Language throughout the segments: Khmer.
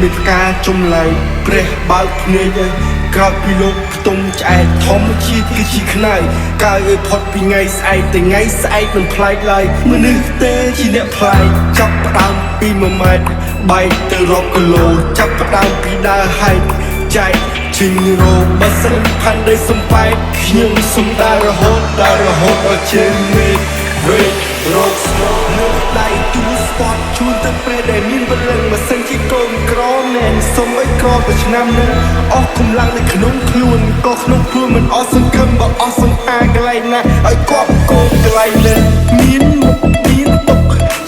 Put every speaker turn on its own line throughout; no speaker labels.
មេផ្កាចំឡាយព្រះបើកភ្នែកឲ្យក្រោយពីលោកផ្ទុំឆ្អែតធម្មជាតិគឺជាខ្នើយកើឲ្យផុតពីថ្ងៃស្អែកតែថ្ងៃស្អែកមិនប្លែកឡើយមនុស្សទេជាអ្នកប្លែកចាប់ផ្ដើមពី1ម៉ែត្របែកទៅរាប់គីឡូចាប់ផ្ដើមពីដើរហែកចែកជិញរោបើសិនផាន់ដីសំបែកខ្ញុំសុំដើររហូតដល់ជើងមេឃវេករោគស្មោកនៅដៃទូស្ពតជូនទៅពេលដែលមានបលឹងមកសិនជាកូនក្រមែនសុំឲ្យក្រទៅឆ្នាំនេះអស់កម្លាំងនៅក្នុងខ្លួនក៏ក្នុងខ្លួនមិនអស់សង្ឃឹមបើអស់សង្ហាកន្លែងណាឲ្យគាត់កូនកន្លែងនេះមានមុខមានទុក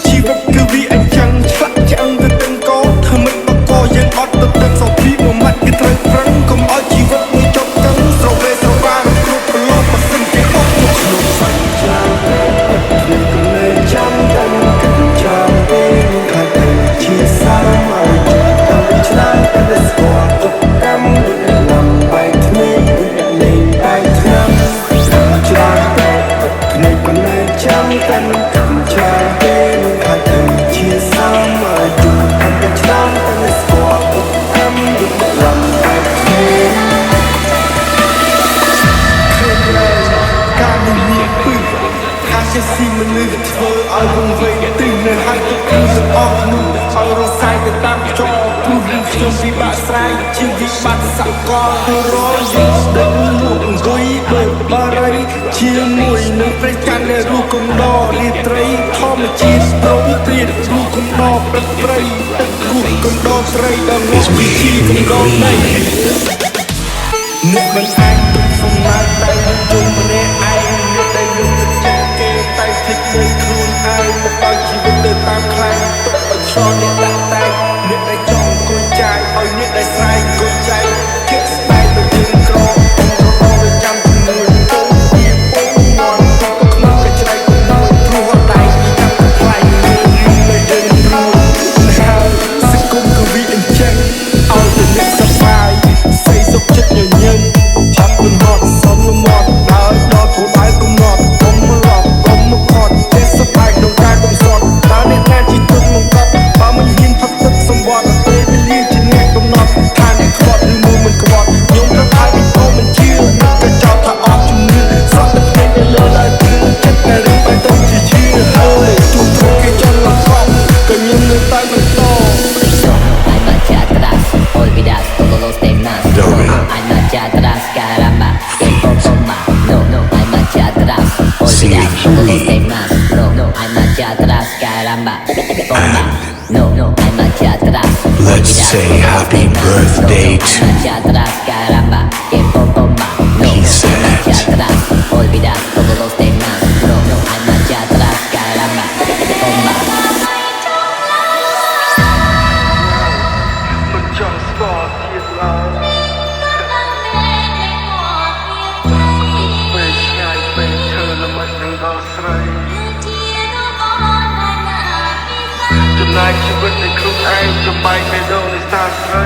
ជីវិតគឺវាអញ្ចឹងឆ្លាក់ឆ្អឹងទៅទាំងកោធ្វើមិនបកយើងអត់ទៅទឹកសោពីមួយម៉ាត់គឺត្រូវប្រឹងកុំឲ្យជីវិតមួយចប់ទៅស្រវេស្រវាងគ្រប់ប្រឡប់បើសិនជាអស់ទៅក្នុងសច្ចាចាំតែគិតចាំពេលខាត់ទៅជាសាមឲ្យតាមឆ្លាតតែស្គាល់ទុកកម្មដូចលំបែកគ្នាលេងបែកឆ្នាំឆ្លាតតែគ្នាក៏នៅចាំតែគិតចាំពេលខាត់ទៅជាសាមឲ្យតាមឆ្លាតតែស្គាល់ទុកកម្មដូចលំបែកគ្នាការមានពីថាជាស៊ីមនុស្សធ្វើឲ្យវង្វេងទីនៅហើយទៅគឺទាំងអស់នោះឲ្យរសាយទៅតាមខ្យល់ព្រោះរឿងខ្ញុំពិបាកស្រាយជាវិបត្តិសកលទៅរយយើងស្ដឹងលោកអង្គុយបើបារីជាមួយនឹងព្រះច័ន្ទដែលរស់កំដររាត្រីធម្មជាតិប្រងព្រាតរស់កំដរព្រឹកព្រៃទឹករស់កំដរត្រីដល់មកវិធីកំដរដីអ្នកមិនអាចទុកសំណាយតែយើងជុំម្នាក់ឯងអ្នកដែលយើងចិត្តគេតែភ្លេចលើខ្លួនឯងមកឲ្យជីវិតទៅតាមខ្លាំងទុកឲ្យឆ្លងអ្នកដាក់តែអ្នកដែលចង់អង្គុយចាយឲ្យអ្នកដែលស្រែកអង្គុយចាយជាក់ស្ដែងទៅយើងក្រអង្គទៅចាំជំនួយទៅវាពុំមាត់ទៅក្នុងកញ្ច្រៃគំនូរព្រោះដៃពីចាប់ខ្លាំងយើងទៅយើងរួចហើយសង្គមក៏វាអញ្ចឹងឲ្យទៅអ្នកសប្បាយសេសុខចិត្តញញឹមឆាប់លំហត់សំលំមាត់ដើរដល់គោលដៅកំណត់កុំមកឡប់កុំមកខត់ចេះសប្បាយក្នុងការកំសត់តើអ្នកណាជាទុកមកកប់បើមិនហ៊ានផឹកទឹកសម្បត្តិពេលវេលាជាអ្នកកំណត់ថាអ្នកខ្វត់ឬមួយមិនខ្វត់ខ្ញុំរកឲ្យក៏មិនជឿមិនក៏ចោទថាអត់ជំនឿសក់ទឹកភ្នែកនៅលើឡើយគឺចិត្តតែរឿងបែបទៅជាជឿហើយជួបព្រោះគេចង់លំកប់ក៏ខ្ញុំនៅតែបន្ត
Hay marcha atrás, olvidar todos los temas. No, hay marcha atrás, caramba, que poco más. No, hay marcha atrás, olvidar todos los temas. No, hay marcha atrás, caramba, bomba. No, hay marcha atrás.
Let's say happy birthday
Hay marcha atrás, caramba, que poco más. No, hay marcha atrás, olvidar todos los temas. No, hay marcha atrás, caramba, bomba.
ចង់ស្គាល់ទៀតឡើយពេលឆ្ងាយពេលឈើល្មិចនឹងដល់ស្រីចំណាយជីវិតនៃខ្លួនឯងចំបាយបេះដូងនៃសាស្ត្រី